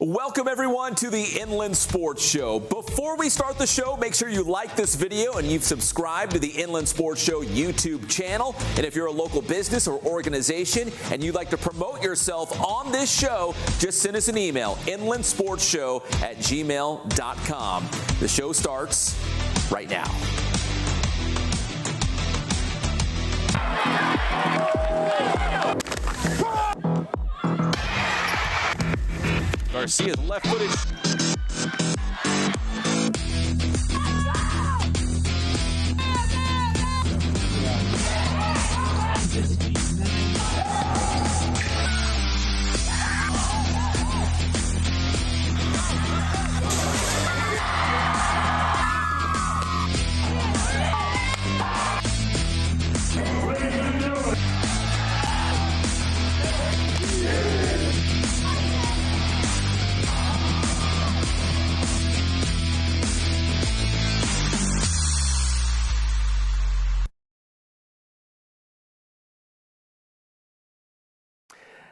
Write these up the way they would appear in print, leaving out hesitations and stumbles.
Welcome everyone to the Inland Sports Show. Before we start the show, make sure you like this video and you've subscribed to the Inland Sports Show YouTube channel. And if you're a local business or organization and you'd like to promote yourself on this show, just send us an email, inlandsportsshow@gmail.com. The show starts right now. Garcia's left footed.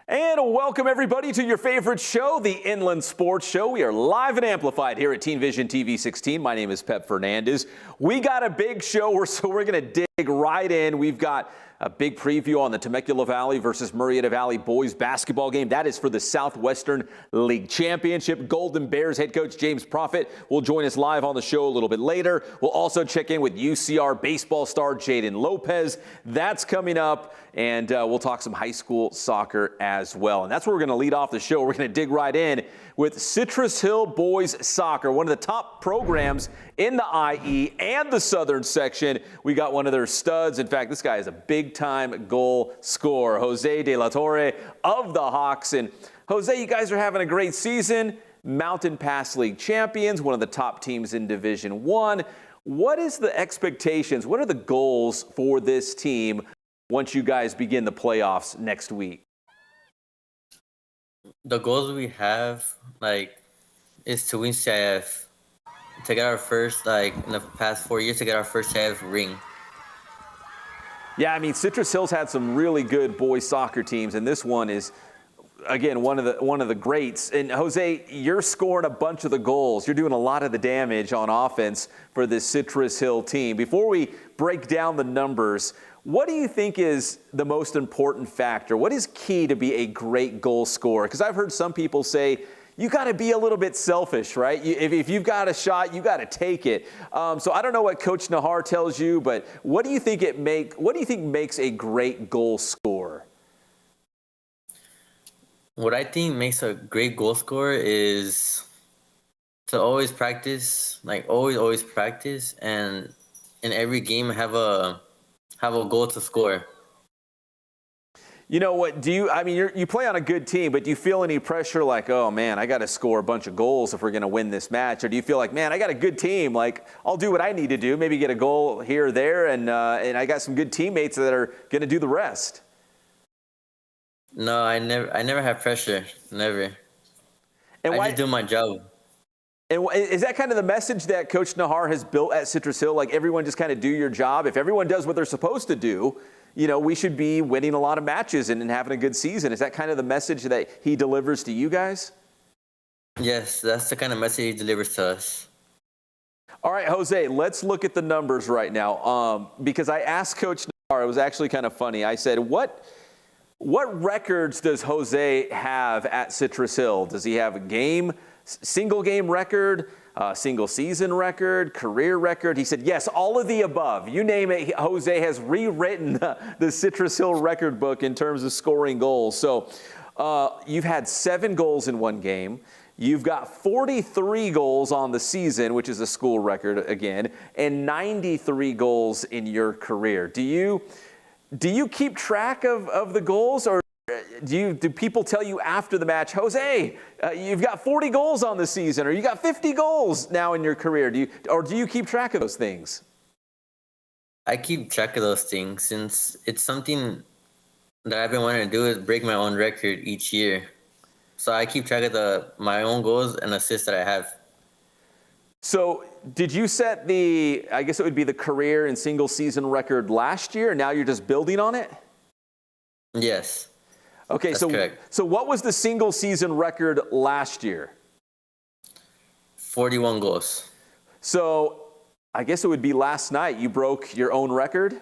And welcome everybody to your favorite show, the Inland Sports Show. We are live and amplified here at Teen Vision TV 16. My name is Pep Fernandez. We got a big show, so we're going to dig right in. We've got a big preview on the Temecula Valley versus Murrieta Valley boys basketball game. That is for the Southwestern League Championship. Golden Bears head coach James Proffitt will join us live on the show a little bit later. We'll also check in with UCR baseball star Jayden Lopez. That's coming up, and we'll talk some high school soccer as well. And that's where we're going to lead off the show. We're going to dig right in with Citrus Hill boys soccer, one of the top programs in the IE and the Southern section. We got one of their studs. In fact, this guy is a big-time goal scorer, Jose De La Torre of the Hawks. And Jose, you guys are having a great season. Mountain Pass League champions, one of the top teams in Division I. What is the expectations? What are the goals for this team once you guys begin the playoffs next week? The goals we have, is to win CIF, to get our first, in the past 4 years, to get our first CIF ring. Yeah, I mean, Citrus Hill's had some really good boys soccer teams, and this one is, again, one of the greats. And Jose, you're scoring a bunch of the goals. You're doing a lot of the damage on offense for this Citrus Hill team. Before we break down the numbers, what do you think is the most important factor? What is key to be a great goal scorer? Because I've heard some people say you got to be a little bit selfish, right? If you've got a shot, you got to take it. So I don't know what Coach Nahar tells you, but what do you think makes a great goal scorer? What I think makes a great goal scorer is to always practice, always practice, and in every game have a goal to score. You know what, you play on a good team, but do you feel any pressure like, oh man, I got to score a bunch of goals if we're going to win this match? Or do you feel like, man, I got a good team, I'll do what I need to do, maybe get a goal here or there, and I got some good teammates that are going to do the rest? No, I never have pressure, never. And I just do my job. And is that kind of the message that Coach Nahar has built at Citrus Hill? Like, everyone just kind of do your job. If everyone does what they're supposed to do, we should be winning a lot of matches and having a good season. Is that kind of the message that he delivers to you guys? Yes, that's the kind of message he delivers to us. All right, Jose, let's look at the numbers right now. Because I asked Coach Nahar, it was actually kind of funny. I said, what records does Jose have at Citrus Hill? Does he have a single game record, single season record, career record? He said, yes, all of the above. You name it, Jose has rewritten the Citrus Hill record book in terms of scoring goals. So you've had 7 goals in one game. You've got 43 goals on the season, which is a school record again, and 93 goals in your career. Do you keep track of the goals, or do people tell you after the match, Jose, you've got 40 goals on the season, or you got 50 goals now in your career? Do you keep track of those things? I keep track of those things since it's something that I've been wanting to do, is break my own record each year. So I keep track of my own goals and assists that I have. So did you set I guess it would be the career and single season record last year, and now you're just building on it? Yes. Okay, That's correct. so what was the single season record last year? 41 goals. So I guess it would be last night you broke your own record?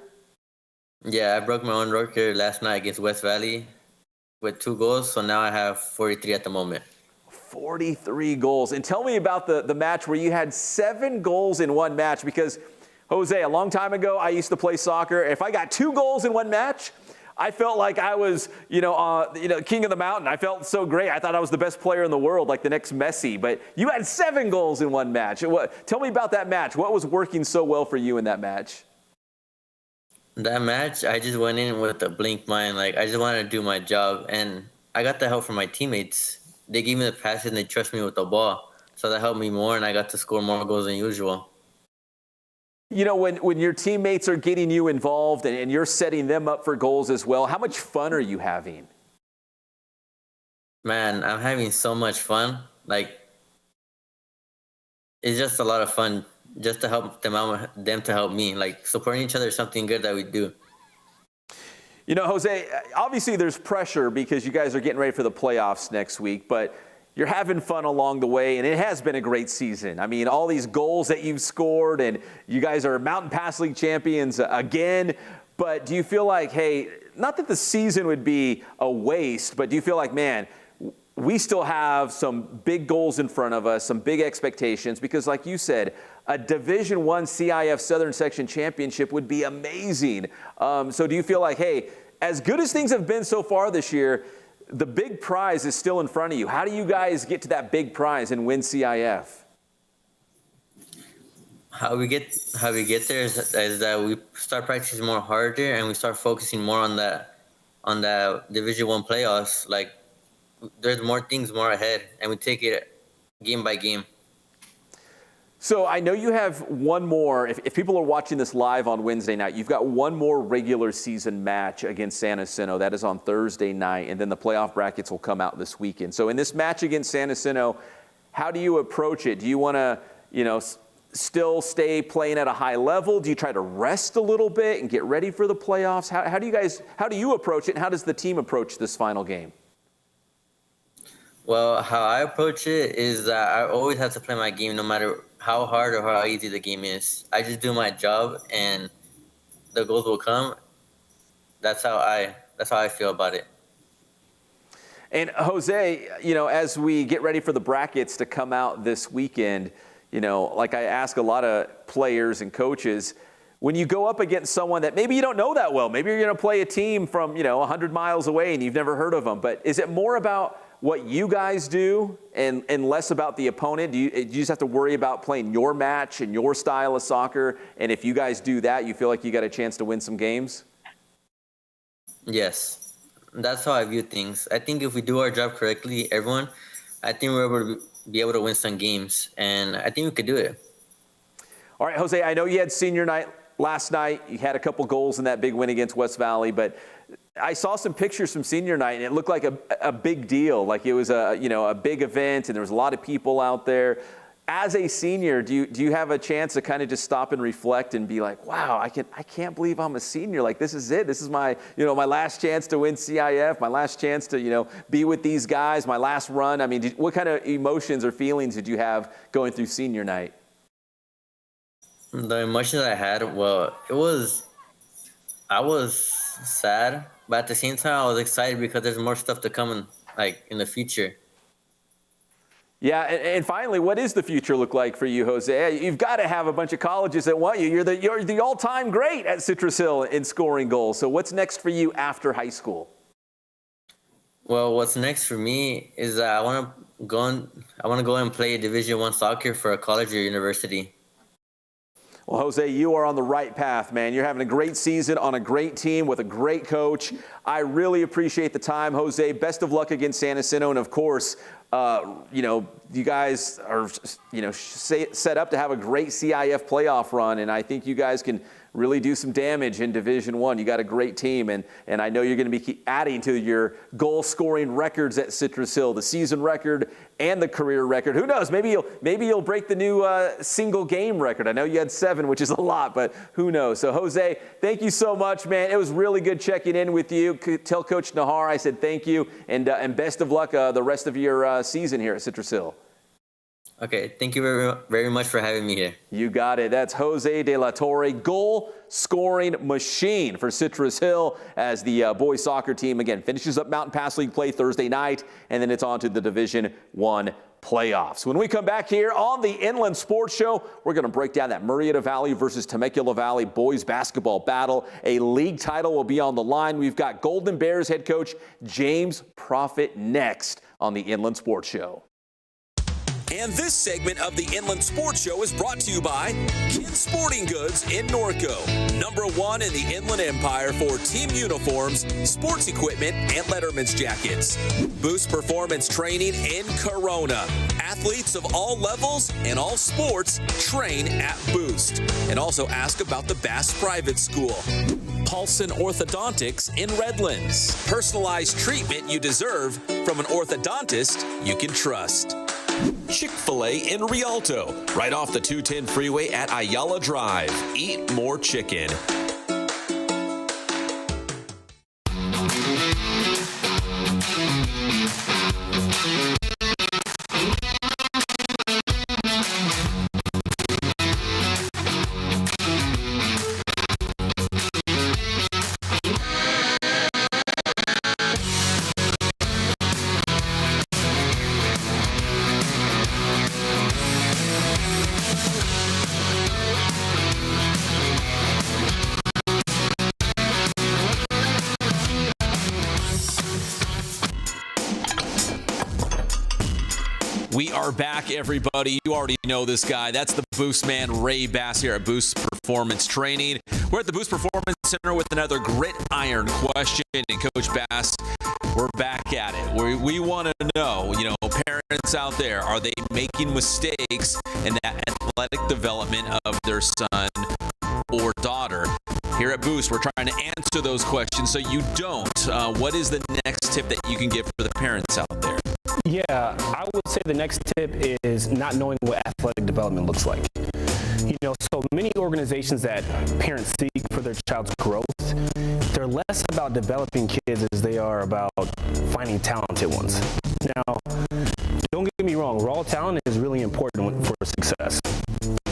Yeah, I broke my own record last night against West Valley with 2 goals, so now I have 43 at the moment. 43 goals. And tell me about the match where you had 7 goals in one match, because, Jose, a long time ago, I used to play soccer. If I got 2 goals in one match, I felt like I was, king of the mountain. I felt so great. I thought I was the best player in the world, like the next Messi. But you had 7 goals in one match. Tell me about that match. What was working so well for you in that match? That match, I just went in with a blink mind. Like, I just wanted to do my job. And I got the help from my teammates. They gave me the passes and they trust me with the ball. So that helped me more, and I got to score more goals than usual. You know, when your teammates are getting you involved and you're setting them up for goals as well, how much fun are you having? Man, I'm having so much fun. Like, it's just a lot of fun just to help them out, them to help me. Like, supporting each other is something good that we do. You know, Jose, obviously there's pressure because you guys are getting ready for the playoffs next week, but you're having fun along the way, and it has been a great season. I mean, all these goals that you've scored, and you guys are Mountain Pass League champions again. But do you feel like, hey, not that the season would be a waste, but do you feel like, man, we still have some big goals in front of us, some big expectations? Because like you said, a Division I CIF Southern Section Championship would be amazing. So do you feel like, hey, as good as things have been so far this year, the big prize is still in front of you? How do you guys get to that big prize and win CIF? How we get there is that we start practicing more harder, and we start focusing more on the Division I playoffs. Like, there's more things more ahead, and we take it game by game. So I know you have one more. If people are watching this live on Wednesday night, you've got one more regular season match against San Jacinto. That is on Thursday night, and then the playoff brackets will come out this weekend. So in this match against San Jacinto, how do you approach it? Do you want to, still stay playing at a high level? Do you try to rest a little bit and get ready for the playoffs? How do you approach it, and how does the team approach this final game? Well, how I approach it is that I always have to play my game no matter how hard or how easy the game is. I just do my job, and the goals will come. That's how I feel about it. And Jose, as we get ready for the brackets to come out this weekend, like I ask a lot of players and coaches, when you go up against someone that maybe you don't know that well, maybe you're going to play a team from, 100 miles away and you've never heard of them, but is it more about what you guys do and less about the opponent? Do you just have to worry about playing your match and your style of soccer? And if you guys do that, you feel like you got a chance to win some games? Yes, that's how I view things. I think if we do our job correctly, I think we're able to be able to win some games, and I think we could do it. All right, Jose, I know you had senior night last night. You had a couple goals in that big win against West Valley, but I saw some pictures from senior night, and it looked like a big deal. Like it was a big event, and there was a lot of people out there. As a senior, do you have a chance to kind of just stop and reflect and be like, wow, I can't believe I'm a senior. Like, this is it. This is my my last chance to win CIF, my last chance to be with these guys, my last run. I mean, what kind of emotions or feelings did you have going through senior night? The emotions I had, well, I was sad, but at the same time, I was excited because there's more stuff to come in the future. Yeah, and finally, what does the future look like for you, Jose? You've got to have a bunch of colleges that want you. You're the all-time great at Citrus Hill in scoring goals. So what's next for you after high school? Well, what's next for me is that I want to go and play Division I soccer for a college or university. Well, Jose, you are on the right path, man. You're having a great season on a great team with a great coach. I really appreciate the time, Jose. Best of luck against San Jacinto. And, of course, you guys are, set up to have a great CIF playoff run, and I think you guys can really do some damage in Division I. You got a great team, and I know you're going to be adding to your goal-scoring records at Citrus Hill, the season record and the career record. Who knows? Maybe you'll break the new single game record. I know you had 7, which is a lot, but who knows? So, Jose, thank you so much, man. It was really good checking in with you. Tell Coach Nahar I said thank you, and best of luck the rest of your season here at Citrus Hill. Okay, thank you very, very much for having me here. You got it. That's Jose De La Torre, goal-scoring machine for Citrus Hill as the boys soccer team, again, finishes up Mountain Pass League play Thursday night, and then it's on to the Division I playoffs. When we come back here on the Inland Sports Show, we're going to break down that Murrieta Valley versus Temecula Valley boys basketball battle. A league title will be on the line. We've got Golden Bears head coach James Proffitt next on the Inland Sports Show. And this segment of the Inland Sports Show is brought to you by Kids Sporting Goods in Norco, #1 in the Inland Empire for team uniforms, sports equipment, and Letterman's jackets. Boost Performance Training in Corona. Athletes of all levels and all sports train at Boost. And also ask about the Bass Private School. Paulson Orthodontics in Redlands. Personalized treatment you deserve from an orthodontist you can trust. Chick-fil-A in Rialto, right off the 210 freeway at Ayala Drive. Eat more chicken. We are back, everybody. You already know this guy. That's the Boost man, Ray Bass, here at Boost Performance Training. We're at the Boost Performance Center with another gridiron question. And Coach Bass, we're back at it. We want to know, parents out there, are they making mistakes in that athletic development of their son or daughter? Here at Boost, we're trying to answer those questions so you don't. What is the next tip that you can give for the parents out there? Yeah, I would say the next tip is not knowing what athletic development looks like. So many organizations that parents seek for their child's growth, they're less about developing kids as they are about finding talented ones. Now, don't get me wrong, raw talent is really important for success.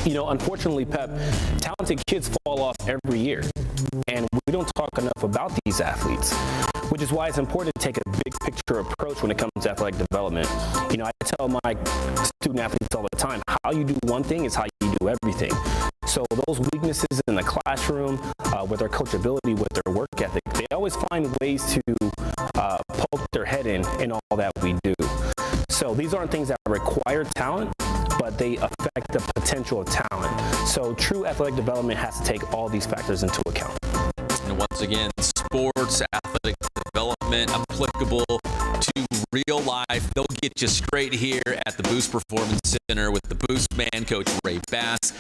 Unfortunately, Pep, talented kids fall off every year, and we don't talk enough about these athletes, which is why it's important to take a big picture approach when it comes to athletic development. I tell my student athletes all the time, how you do one thing is how you do everything. So those weaknesses in the classroom, with their coachability, with their work ethic, they always find ways to poke their head in all that we do. So these aren't things that require talent, but they affect the potential of talent. So true athletic development has to take all these factors into account. And once again, sports, athletic development, applicable to real life. They'll get you straight here at the Boost Performance Center with the Boost man, Coach Ray Bass.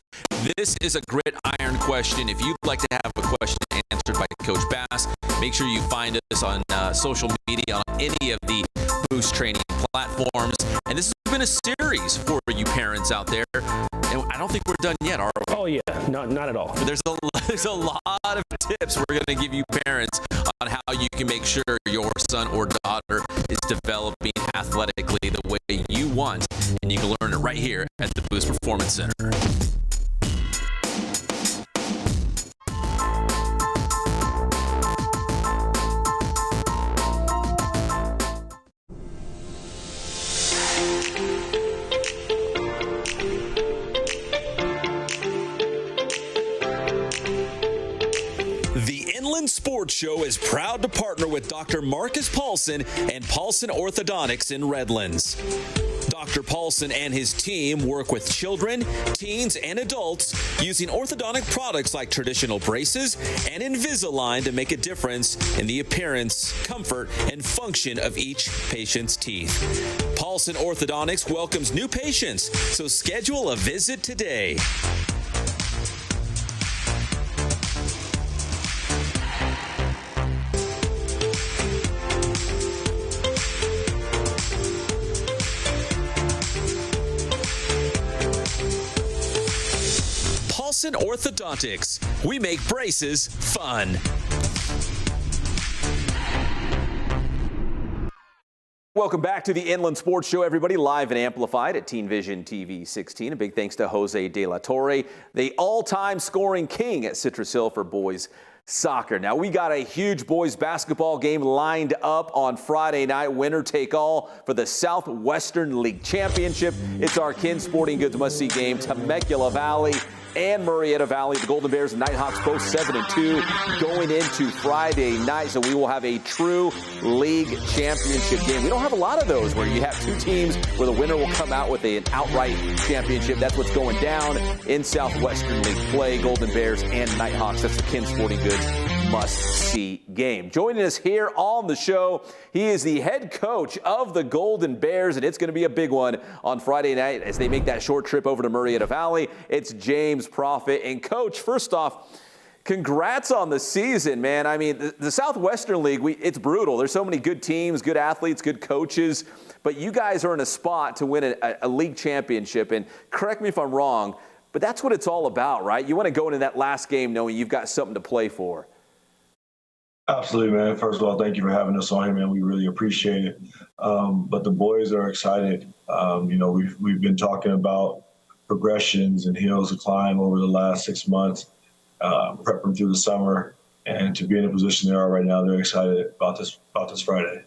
This is a gridiron question. If you'd like to have a question answered by Coach Bass, make sure you find us on social media on any of the Boost training platforms. And this has been a series for you parents out there. And I don't think we're done yet, are we? Oh, yeah. No, not at all. There's a lot of tips we're going to give you parents on how you can make sure your son or daughter is developing athletically the way you want. And you can learn it right here at the Boost Performance Center. Sports Show is proud to partner with Dr. Marcus Paulson and Paulson Orthodontics in Redlands. Dr. Paulson and his team work with children, teens, and adults using orthodontic products like traditional braces and Invisalign to make a difference in the appearance, comfort, and function of each patient's teeth. Paulson Paulson Orthodontics welcomes new patients, so schedule a visit today. Paulson Orthodontics. We make braces fun. Welcome back to the Inland Sports Show, everybody, live and amplified at Teen Vision TV 16. A big thanks to Jose De La Torre, the all-time scoring king at Citrus Hill for boys soccer. Now, we got a huge boys basketball game lined up on Friday night, winner take all for the Southwestern League Championship. It's our Kin Sporting Goods must-see game. Temecula Valley and Murrieta Valley. The Golden Bears and Nighthawks both 7-2 going into Friday night. So we will have a true league championship game. We don't have a lot of those where you have two teams where the winner will come out with an outright championship. That's what's going down in Southwestern League play. Golden Bears and Nighthawks. That's the Kin Sporting Goods must-see game. Joining us here on the show, he is the head coach of the Golden Bears, and it's going to be a big one on Friday night as they make that short trip over to Murrieta Valley. It's James Profit. And Coach, first off, congrats on the season, man. I mean, the Southwestern League, it's brutal. There's so many good teams, good athletes, good coaches, but you guys are in a spot to win a league championship. And correct me if I'm wrong, but that's what it's all about, right? You want to go into that last game knowing you've got something to play for. Absolutely, man. First of all, thank you for having us on here, man. We really appreciate it. But the boys are excited. We've been talking about progressions and hills to climb over the last 6 months, prepping through the summer, and to be in a position they are right now, they're excited about this Friday.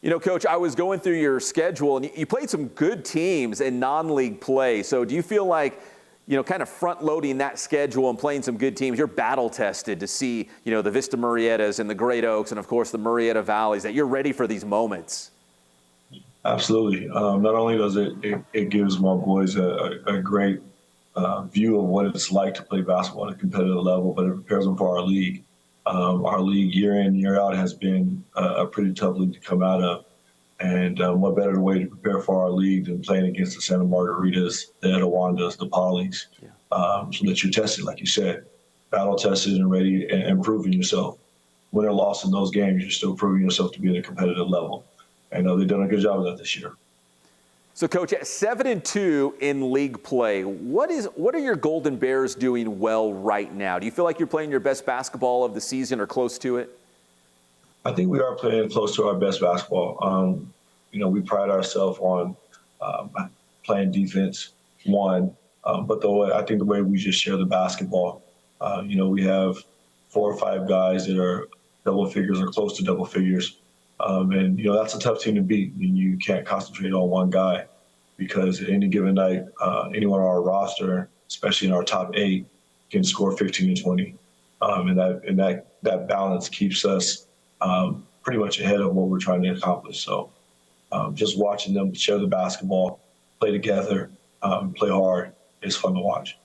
You know, Coach, I was going through your schedule, and you played some good teams in non-league play. So do you feel like, kind of front-loading that schedule and playing some good teams, you're battle-tested to see, the Vista Murrietas and the Great Oaks and, of course, the Murrieta Valleys, that you're ready for these moments? Absolutely. Not only does it gives my boys a great view of what it's like to play basketball at a competitive level, but it prepares them for our league. Our league year in, year out has been a pretty tough league to come out of. And what better way to prepare for our league than playing against the Santa Margaritas, the Etiwandas, the Polys, so that you're tested, like you said, battle tested and ready and proving yourself. Win or loss in those games, you're still proving yourself to be at a competitive level. And they've done a good job of that this year. So, Coach, at 7-2 in league play, what are your Golden Bears doing well right now? Do you feel like you're playing your best basketball of the season or close to it? I think we are playing close to our best basketball. We pride ourselves on playing defense, but I think the way we just share the basketball, we have 4 or 5 guys that are double figures or close to double figures. And that's a tough team to beat. I mean, you can't concentrate on one guy because at any given night, anyone on our roster, especially in our top 8, can score 15 to 20. And that balance keeps us pretty much ahead of what we're trying to accomplish. So just watching them share the basketball, play together, play hard, is fun to watch.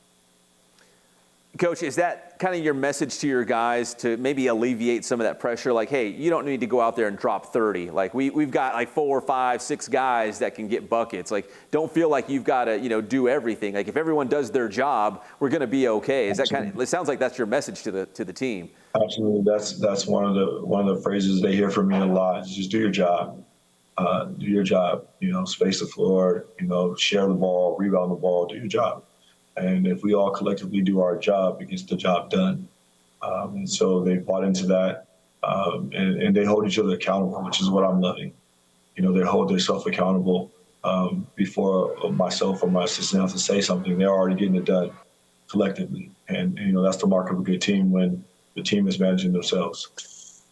Coach, is that kind of your message to your guys to maybe alleviate some of that pressure? Like, hey, you don't need to go out there and drop 30. Like, we've got like 4, 5, 6 guys that can get buckets. Like, don't feel like you've got to, do everything. Like, if everyone does their job, we're going to be okay. Is that it sounds like that's your message to the team. Absolutely. That's one of the phrases they hear from me a lot. Is just do your job. Do your job. Space the floor. Share the ball, rebound the ball. Do your job. And if we all collectively do our job, it gets the job done. And so they bought into that, and they hold each other accountable, which is what I'm loving. They hold themselves accountable before myself or my assistant have to say something. They're already getting it done collectively. And that's the mark of a good team when the team is managing themselves.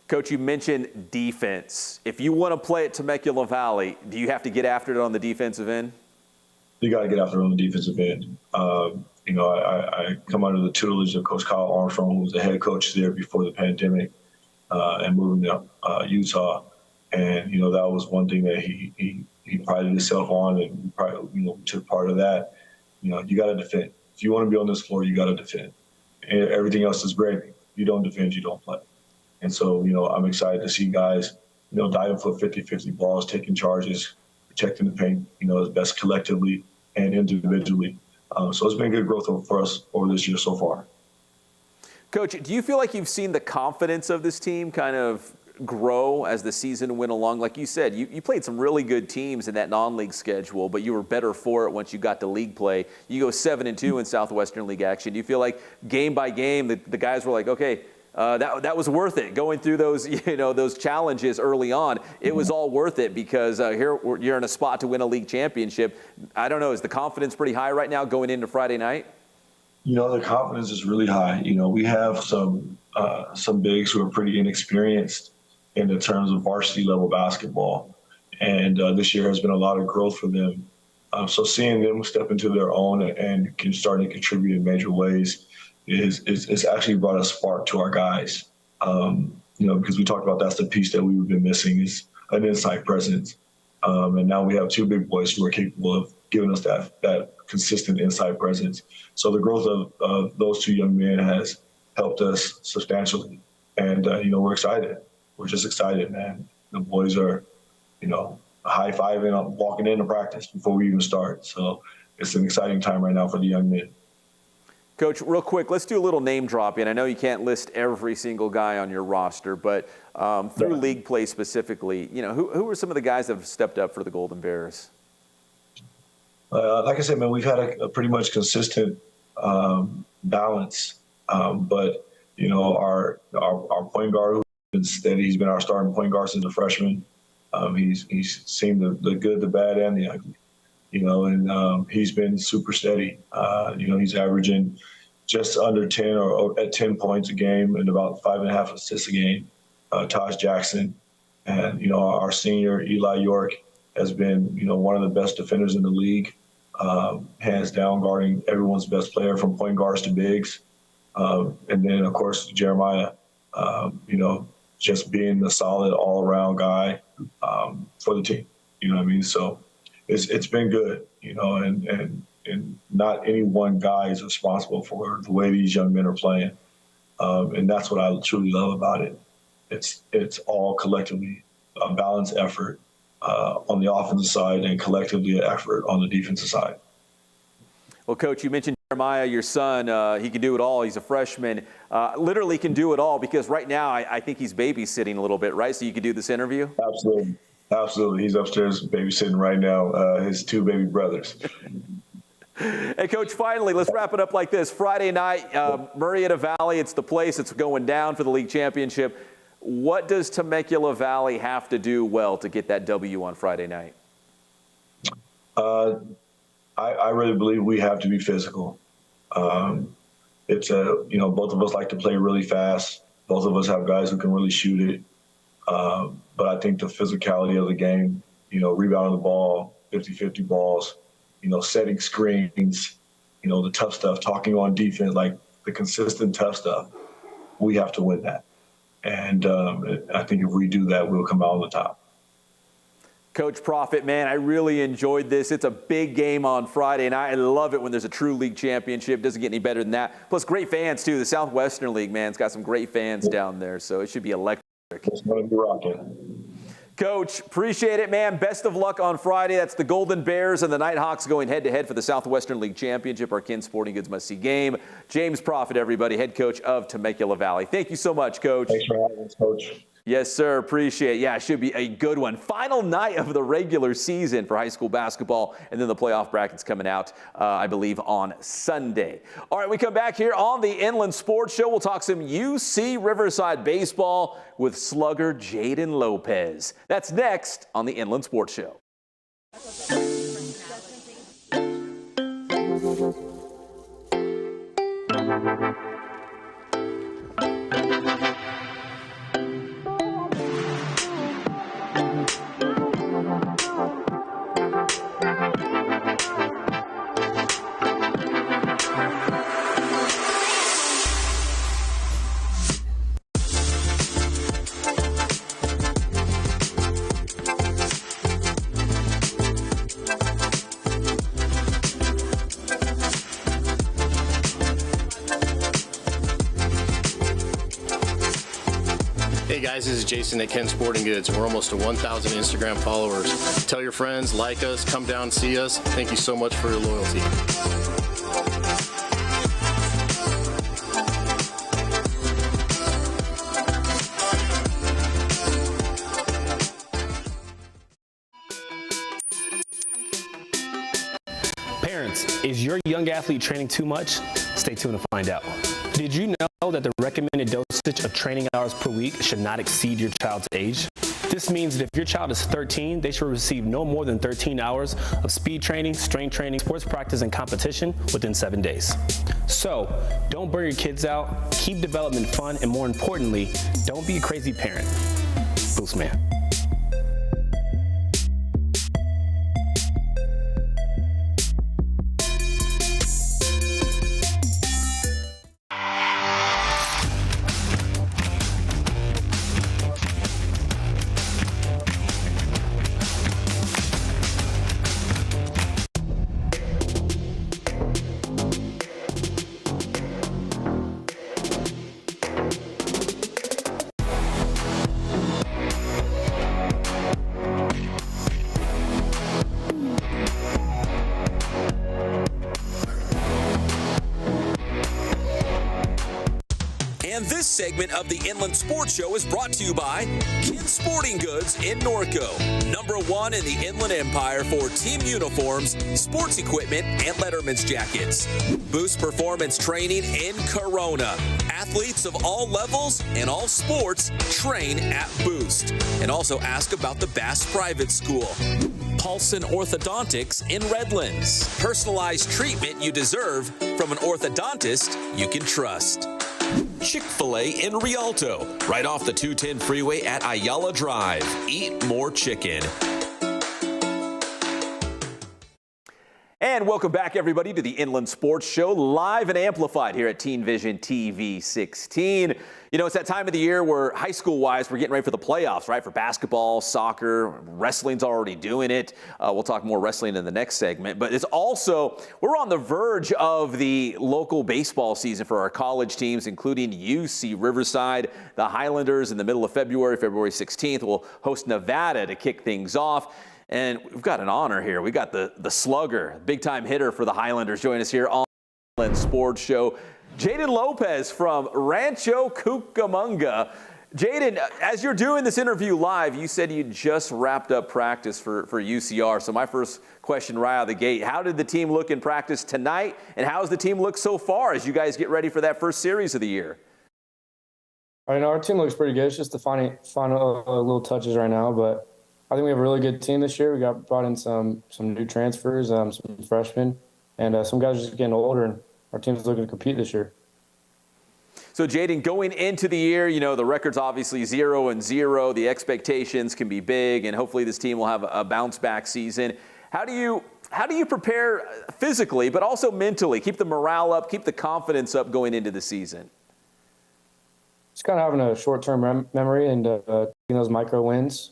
Coach, you mentioned defense. If you want to play at Temecula Valley, do you have to get after it on the defensive end? You got to get after it on the defensive end. I come under the tutelage of Coach Kyle Armstrong, who was the head coach there before the pandemic, and moving to Utah. And that was one thing that he prided himself on, and we took part of that. You got to defend. If you want to be on this floor, you got to defend. And everything else is gravy. You don't defend, you don't play. And so I'm excited to see guys diving for 50-50 balls, taking charges, protecting the paint, as best collectively and individually. So it's been good growth for us over this year so far. Coach, do you feel like you've seen the confidence of this team kind of grow as the season went along? Like you said, you played some really good teams in that non-league schedule, but you were better for it once you got to league play. You go 7-2 in Southwestern League action. Do you feel like game by game the guys were like, okay, that was worth it, going through those those challenges early on? It was all worth it because here you're in a spot to win a league championship. I don't know, is the confidence pretty high right now going into Friday night? The confidence is really high. We have some bigs who are pretty inexperienced in the terms of varsity level basketball, and this year has been a lot of growth for them. So seeing them step into their own and can start to contribute in major ways is actually brought a spark to our guys. Because we talked about that's the piece that we've been missing is an inside presence, and now we have two big boys who are capable of giving us that consistent inside presence. So the growth of those two young men has helped us substantially, and we're excited. We're just excited, man. The boys are, high-fiving, walking into practice before we even start. So it's an exciting time right now for the young men. Coach, real quick, let's do a little name dropping. I know you can't list every single guy on your roster, but through league play specifically, who are some of the guys that have stepped up for the Golden Bears? Like I said, man, we've had a pretty much consistent balance. But our point guard who's been steady, he's been our starting point guard since a freshman. He's seen the good, the bad, and the ugly. And he's been super steady. He's averaging just under 10 or at 10 points a game and about 5.5 assists a game. Taj Jackson and, our senior Eli York has been, one of the best defenders in the league, hands down, guarding everyone's best player from point guards to bigs. And then, of course, Jeremiah, just being the solid all-around guy for the team. You know what I mean? So it's been good, and not any one guy is responsible for the way these young men are playing. And that's what I truly love about it. It's all collectively a balanced effort on the offensive side and collectively an effort on the defensive side. Well, Coach, you mentioned Jeremiah, your son. He can do it all. He's a freshman. Literally can do it all because right now I think he's babysitting a little bit, right? So you could do this interview? Absolutely. He's upstairs babysitting right now, his two baby brothers. Hey, Coach, finally, let's wrap it up like this. Friday night, Murrieta Valley, it's the place. It's going down for the league championship. What does Temecula Valley have to do well to get that W on Friday night? I really believe we have to be physical. It's both of us like to play really fast. Both of us have guys who can really shoot it. But I think the physicality of the game, rebounding the ball, 50-50 balls, setting screens, the tough stuff, talking on defense, like the consistent tough stuff, we have to win that. And I think if we do that, we'll come out on the top. Coach Profit, man, I really enjoyed this. It's a big game on Friday, and I love it when there's a true league championship. Doesn't get any better than that. Plus, great fans, too. The Southwestern League, man, it's got some great fans down there, so it should be electric. It's going to be rocking. Coach, appreciate it, man. Best of luck on Friday. That's the Golden Bears and the Nighthawks going head-to-head for the Southwestern League Championship, our Ken Sporting Goods must-see game. James Profit, everybody, head coach of Temecula Valley. Thank you so much, Coach. Thanks for having us, Coach. Yes, sir. Appreciate it. Yeah, it should be a good one. Final night of the regular season for high school basketball, and then the playoff brackets coming out, I believe, on Sunday. All right, we come back here on the Inland Sports Show. We'll talk some UC Riverside baseball with slugger Jayden Lopez. That's next on the Inland Sports Show. Hey guys, this is Jason at Ken Sporting Goods. We're almost to 1,000 Instagram followers. Tell your friends, like us, come down, see us. Thank you so much for your loyalty. Parents, is your young athlete training too much? Stay tuned to find out. Did you know that the recommended dosage of training hours per week should not exceed your child's age? This means that if your child is 13, they should receive no more than 13 hours of speed training, strength training, sports practice, and competition within 7 days. So, don't burn your kids out, keep development fun, and more importantly, don't be a crazy parent. Boost man. And this segment of the Inland Sports Show is brought to you by Kin Sporting Goods in Norco, #1 in the Inland Empire for team uniforms, sports equipment, and Letterman's jackets. Boost Performance Training in Corona. Athletes of all levels and all sports train at Boost. And also ask about the Bass Private School. Paulson Orthodontics in Redlands. Personalized treatment you deserve from an orthodontist you can trust. Chick-fil-A in Rialto, right off the 210 freeway at Ayala Drive. Eat more chicken. And welcome back, everybody, to the Inland Sports Show, live and amplified here at Teen Vision TV 16. You know, it's that time of the year where high school-wise, we're getting ready for the playoffs, right? For basketball, soccer, wrestling's already doing it. We'll talk more wrestling in the next segment. But it's also, we're on the verge of the local baseball season for our college teams, including UC Riverside. The Highlanders in the middle of February, February 16th, will host Nevada to kick things off. And we've got an honor here. We got the slugger, big-time hitter for the Highlanders, join us here on the Inland Sports Show. Jayden Lopez from Rancho Cucamonga. Jayden, as you're doing this interview live, you said you just wrapped up practice for UCR. So my first question right out of the gate, how did the team look in practice tonight, and how has the team looked so far as you guys get ready for that first series of the year? I know our team looks pretty good. It's just the final little touches right now, but I think we have a really good team this year. We brought in some new transfers, some freshmen, and some guys are just getting older, and our team's looking to compete this year. So, Jayden, going into the year, you know, the record's obviously 0-0. The expectations can be big, and hopefully this team will have a bounce-back season. How do you prepare physically, but also mentally, keep the morale up, keep the confidence up going into the season? Just kind of having a short-term memory and taking those micro wins,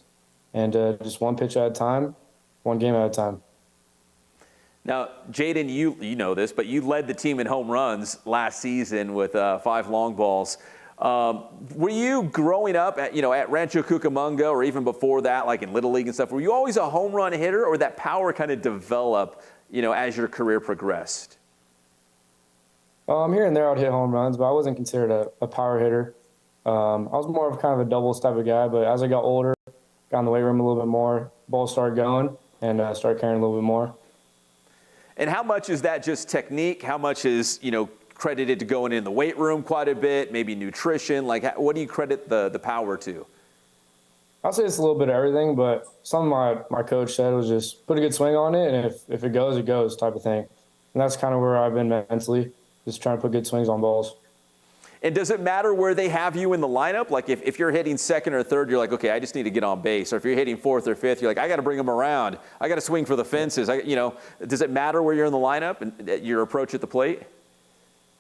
and just one pitch at a time, one game at a time. Now, Jayden, you know this, but you led the team in home runs last season with 5 long balls. Were you growing up at Rancho Cucamonga, or even before that, like in Little League and stuff, were you always a home run hitter, or that power kind of develop, as your career progressed? Here and there I'd hit home runs, but I wasn't considered a power hitter. I was more of kind of a doubles type of guy, but as I got older, got in the weight room a little bit more, balls started going, and started carrying a little bit more. And how much is that just technique? How much is, credited to going in the weight room quite a bit, maybe nutrition? Like, what do you credit the power to? I'll say it's a little bit of everything, but something my coach said was just put a good swing on it, and if it goes type of thing. And that's kind of where I've been mentally, just trying to put good swings on balls. And does it matter where they have you in the lineup? Like if you're hitting second or third, you're like, okay, I just need to get on base. Or if you're hitting fourth or fifth, you're like, I got to bring them around. I got to swing for the fences. Does it matter where you're in the lineup and your approach at the plate?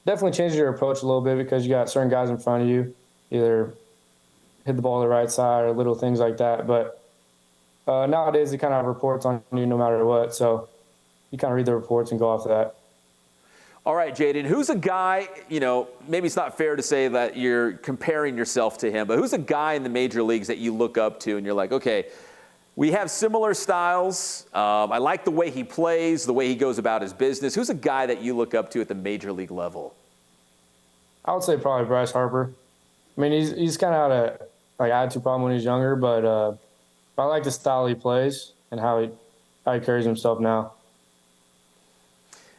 Definitely changes your approach a little bit because you got certain guys in front of you, either hit the ball to the right side or little things like that. But nowadays, they kind of have reports on you no matter what. So you kind of read the reports and go off that. All right, Jayden, who's a guy, maybe it's not fair to say that you're comparing yourself to him, but who's a guy in the major leagues that you look up to and you're like, okay, we have similar styles. I like the way he plays, the way he goes about his business. Who's a guy that you look up to at the major league level? I would say probably Bryce Harper. I mean, he's kind of had a attitude problem when he's younger, but I like the style he plays and how he carries himself now.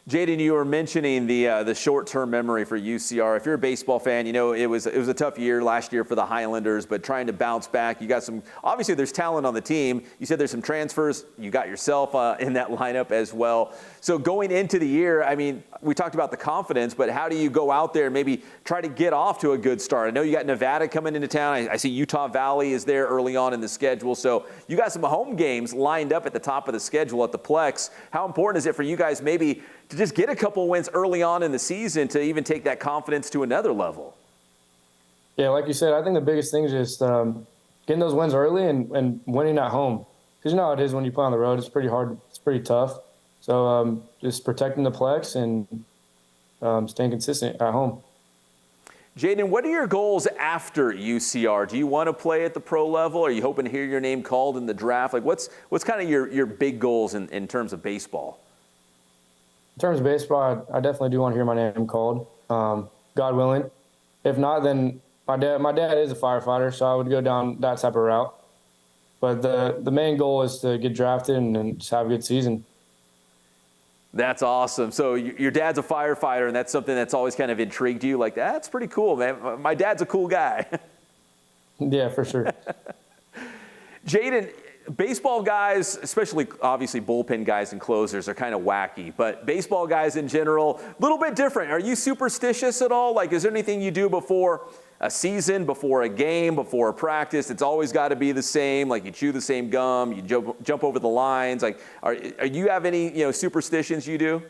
Jayden, you were mentioning the short-term memory for UCR. If you're a baseball fan, it was a tough year last year for the Highlanders, but trying to bounce back. You got obviously there's talent on the team. You said there's some transfers. You got yourself in that lineup as well. So going into the year, I mean, we talked about the confidence, but how do you go out there and maybe try to get off to a good start? I know you got Nevada coming into town. I see Utah Valley is there early on in the schedule. So you got some home games lined up at the top of the schedule at the Plex. How important is it for you guys maybe to just get a couple wins early on in the season to even take that confidence to another level? Yeah, like you said, I think the biggest thing is just getting those wins early and winning at home. Because you know how it is when you play on the road. It's pretty hard. It's pretty tough. So just protecting the Plex and staying consistent at home. Jayden, what are your goals after UCR? Do you want to play at the pro level? Are you hoping to hear your name called in the draft? Like, what's kind of your big goals in terms of baseball? In terms of baseball, I definitely do want to hear my name called, God willing. If not, then my dad is a firefighter, so I would go down that type of route. But the main goal is to get drafted and just have a good season. That's awesome. So your dad's a firefighter, and that's something that's always kind of intrigued you. Like, that's pretty cool, man. My dad's a cool guy. Yeah, for sure. Jayden, baseball guys, especially obviously bullpen guys and closers, are kind of wacky. But baseball guys in general, a little bit different. Are you superstitious at all? Like, is there anything you do before a season, before a game, before a practice? It's always got to be the same. Like, you chew the same gum, you jump over the lines. Like, are you have any superstitions you do?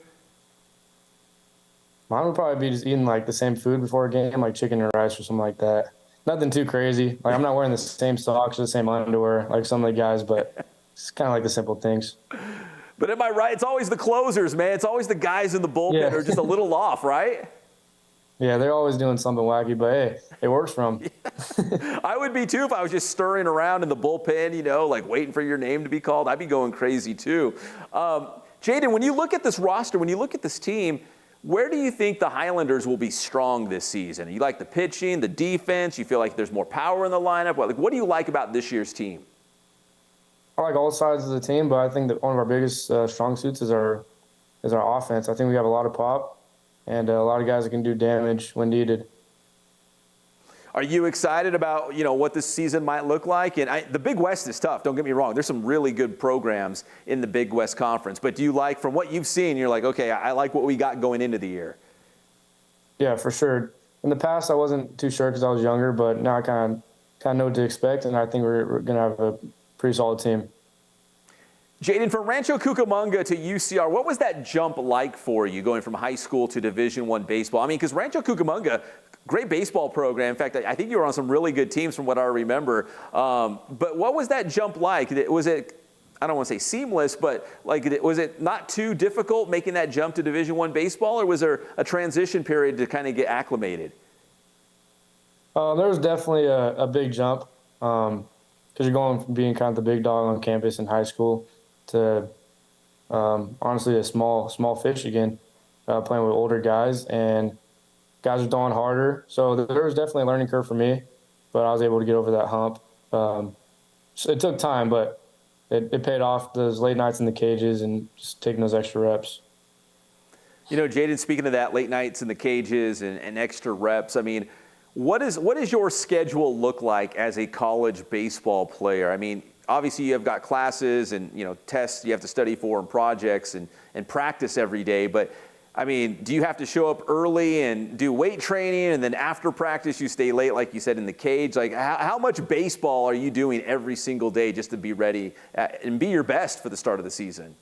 Mine would probably be just eating like the same food before a game, like chicken and rice or something like that. Nothing too crazy. Like, I'm not wearing the same socks or the same underwear like some of the guys, but it's kind of like the simple things. But am I right? It's always the closers, man. It's always the guys in the bullpen who are just a little off, right? Yeah, they're always doing something wacky, but hey, it works for them. I would be too if I was just stirring around in the bullpen, like waiting for your name to be called. I'd be going crazy too. Jayden, when you look at this roster, when you look at this team, where do you think the Highlanders will be strong this season? You like the pitching, the defense? You feel like there's more power in the lineup? What do you like about this year's team? I like all sides of the team, but I think that one of our biggest strong suits is our offense. I think we have a lot of pop and a lot of guys that can do damage when needed. Are you excited about what this season might look like? And the Big West is tough. Don't get me wrong. There's some really good programs in the Big West Conference. But do you like, from what you've seen, you're like, okay, I like what we got going into the year? Yeah, for sure. In the past, I wasn't too sure because I was younger, but now I kind of know what to expect, and I think we're going to have a pretty solid team. Jayden, from Rancho Cucamonga to UCR, what was that jump like for you going from high school to Division I baseball? I mean, because Rancho Cucamonga, great baseball program. In fact, I think you were on some really good teams from what I remember. But what was that jump like? Was it, I don't want to say seamless, but was it not too difficult making that jump to Division I baseball, or was there a transition period to kind of get acclimated? There was definitely a big jump because you're going from being kind of the big dog on campus in high school to honestly a small fish again, playing with older guys, and guys are throwing harder. So there was definitely a learning curve for me, but I was able to get over that hump. So it took time, but it paid off, those late nights in the cages and just taking those extra reps. Jayden, speaking of that, late nights in the cages and extra reps, I mean, what does your schedule look like as a college baseball player? I mean, obviously you've got classes and, tests you have to study for and projects and practice every day. But, I mean, do you have to show up early and do weight training, and then after practice you stay late, like you said, in the cage? Like, how much baseball are you doing every single day just to be ready and be your best for the start of the season?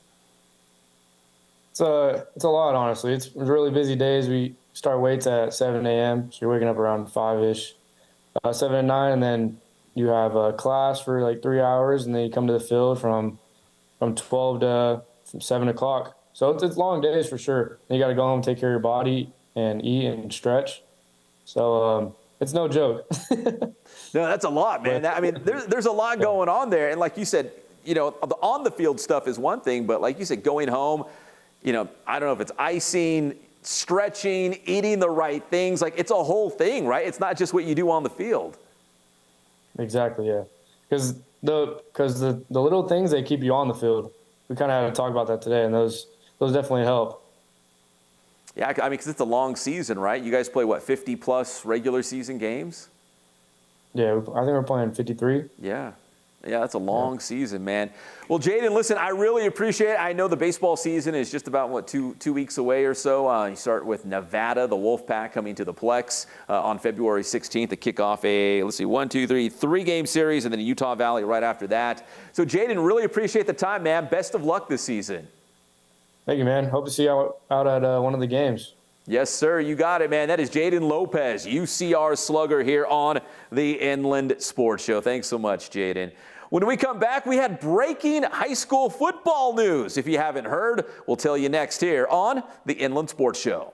It's a lot, honestly. It's really busy days. We start weights at 7 a.m., so you're waking up around 5-ish, 7 to 9, and then you have a class for like 3 hours, and then you come to the field from 12 to 7 o'clock. So it's long days for sure. You got to go home, take care of your body, and eat and stretch. So it's no joke. No, that's a lot, man. There's a lot going on there. And like you said, the on the field stuff is one thing, but like you said, going home, I don't know if it's icing, stretching, eating the right things. Like, it's a whole thing, right? It's not just what you do on the field. Exactly, yeah. Because the little things, they keep you on the field. We kind of had to talk about that today, and those definitely help. Yeah, because it's a long season, right? You guys play, 50-plus regular season games? Yeah, I think we're playing 53. Yeah, that's a long season, man. Well, Jayden, listen, I really appreciate it. I know the baseball season is just about, two weeks away or so. You start with Nevada, the Wolfpack coming to the Plex on February 16th to kick off a, three-game series, and then Utah Valley right after that. So, Jayden, really appreciate the time, man. Best of luck this season. Thank you, man. Hope to see you out at one of the games. Yes, sir. You got it, man. That is Jayden Lopez, UCR slugger here on the Inland Sports Show. Thanks so much, Jayden. When we come back, we had breaking high school football news. If you haven't heard, we'll tell you next here on the Inland Sports Show.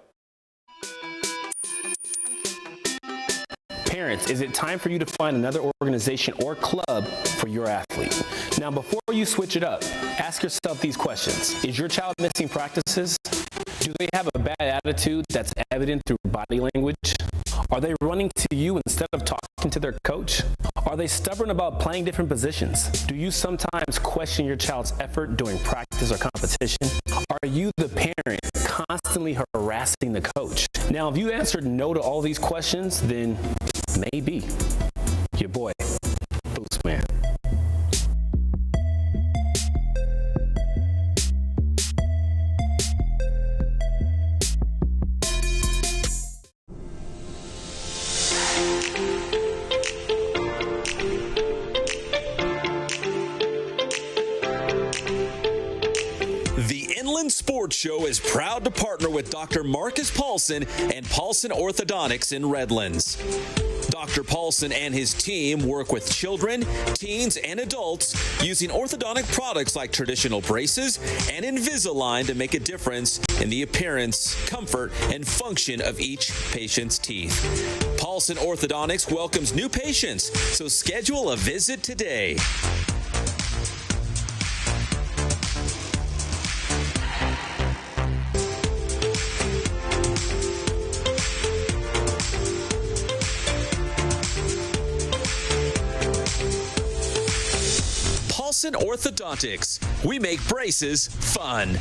Parents, is it time for you to find another organization or club for your athlete? Now, before you switch it up, ask yourself these questions. Is your child missing practices? Do they have a bad attitude that's evident through body language? Are they running to you instead of talking to their coach? Are they stubborn about playing different positions? Do you sometimes question your child's effort during practice or competition? Are you, the parent, constantly harassing the coach? Now, if you answered no to all these questions, then maybe your boy, Boost Man. Sports Show is proud to partner with Dr. Marcus Paulson and Paulson Orthodontics in Redlands. Dr. Paulson and his team work with children, teens, and adults using orthodontic products like traditional braces and Invisalign to make a difference in the appearance, comfort, and function of each patient's teeth. Paulson Orthodontics welcomes new patients, so schedule a visit today. Paulson Orthodontics. We make braces fun.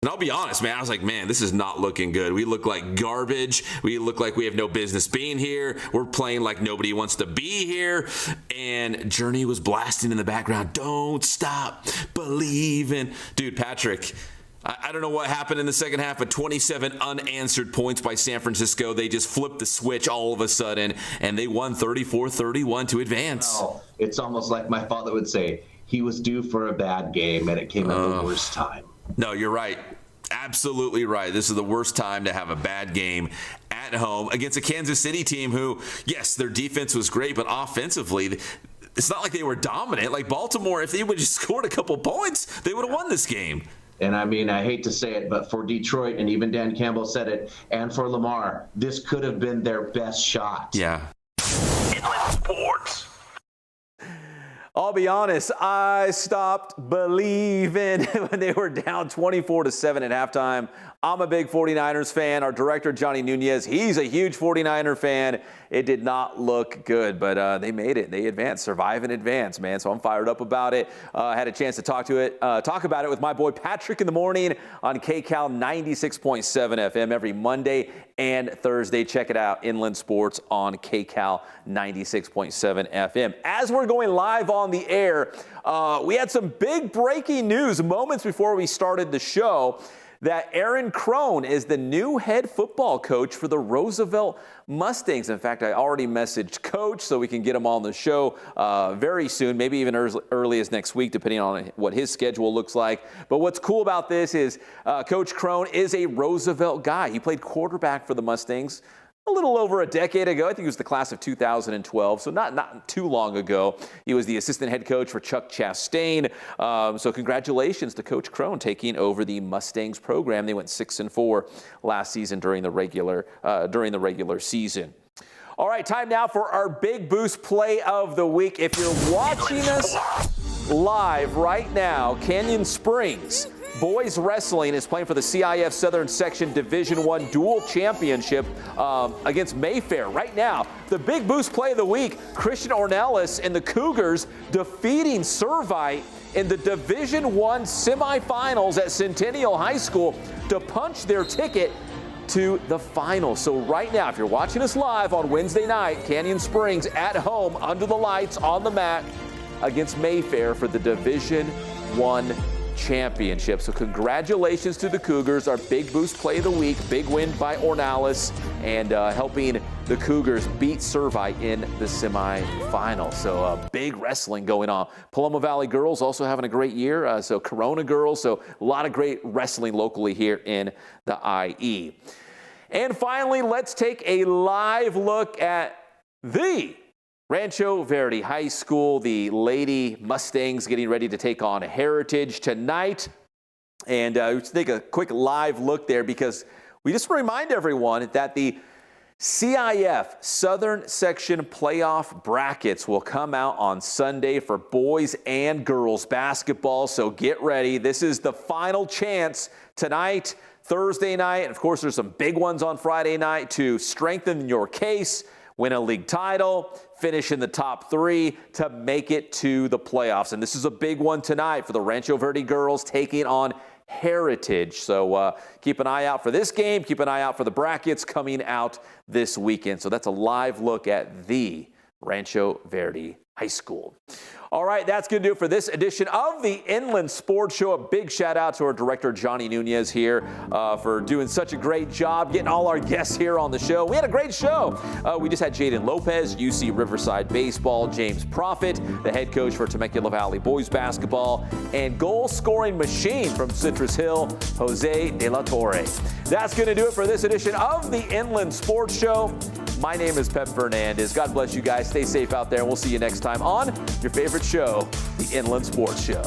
And I'll be honest, man, I was like, man, this is not looking good. We look like garbage. We look like we have no business being here. We're playing like nobody wants to be here. And Journey was blasting in the background. Don't stop believing. Dude, Patrick, I don't know what happened in the second half, but 27 unanswered points by San Francisco. They just flipped the switch all of a sudden, and they won 34-31 to advance. Well, it's almost like my father would say, he was due for a bad game, and it came at the worst time. No, you're right. Absolutely right. This is the worst time to have a bad game at home against a Kansas City team who, yes, their defense was great, but offensively, it's not like they were dominant. Like Baltimore, if they would have just scored a couple points, they would have won this game. And I mean, I hate to say it, but for Detroit, and even Dan Campbell said it, and for Lamar, this could have been their best shot. Yeah. Inland Sports. I'll be honest, I stopped believing when they were down 24-7 at halftime. I'm a big 49ers fan. Our director, Johnny Nunez, he's a huge 49er fan. It did not look good, but they made it. They advanced, survive and advance, man. So I'm fired up about it. I had a chance to talk about it with my boy Patrick in the morning on KCAL 96.7 FM every Monday and Thursday. Check it out, Inland Sports on KCAL 96.7 FM. As we're going live on the air, we had some big breaking news moments before we started the show. that Aaron Crone is the new head football coach for the Roosevelt Mustangs. In fact, I already messaged Coach so we can get him on the show very soon, maybe even early as next week, depending on what his schedule looks like. But what's cool about this is Coach Crone is a Roosevelt guy. He played quarterback for the Mustangs a little over a decade ago. I think it was the class of 2012, so not too long ago. He was the assistant head coach for Chuck Chastain. So congratulations to Coach Crone taking over the Mustangs program. They went 6-4 last season during the regular season. All right, time now for our Big Boost play of the week. If you're watching us live right now, Canyon Springs boys wrestling is playing for the CIF Southern Section Division I Dual Championship against Mayfair. Right now, the Big Boost play of the week, Christian Ornelas and the Cougars defeating Servite in the Division I semifinals at Centennial High School to punch their ticket to the finals. So right now, if you're watching us live on Wednesday night, Canyon Springs at home under the lights on the mat against Mayfair for the Division I championship. So congratulations to the Cougars, our Big Boost play of the week. Big win by Ornelas and helping the Cougars beat Servite in the semifinal. So big wrestling going on. Paloma Valley girls also having a great year. So Corona girls. So a lot of great wrestling locally here in the IE. And finally, let's take a live look at the Rancho Verde High School. The Lady Mustangs getting ready to take on Heritage tonight. And let's take a quick live look there because we just remind everyone that the CIF Southern Section playoff brackets will come out on Sunday for boys and girls basketball. So get ready. This is the final chance tonight, Thursday night. And of course, there's some big ones on Friday night to strengthen your case, win a league title, finish in the top 3 to make it to the playoffs. And this is a big one tonight for the Rancho Verde girls taking on Heritage. So keep an eye out for this game. Keep an eye out for the brackets coming out this weekend. So that's a live look at the Rancho Verde High School. All right, that's going to do it for this edition of the Inland Sports Show. A big shout out to our director, Johnny Nunez, here for doing such a great job getting all our guests here on the show. We had a great show. We just had Jayden Lopez, UC Riverside baseball, James Proffitt, the head coach for Temecula Valley boys basketball, and goal-scoring machine from Citrus Hill, Jose De La Torre. That's going to do it for this edition of the Inland Sports Show. My name is Pep Fernandez. God bless you guys. Stay safe out there, and we'll see you next time on your favorite show, the Inland Sports Show.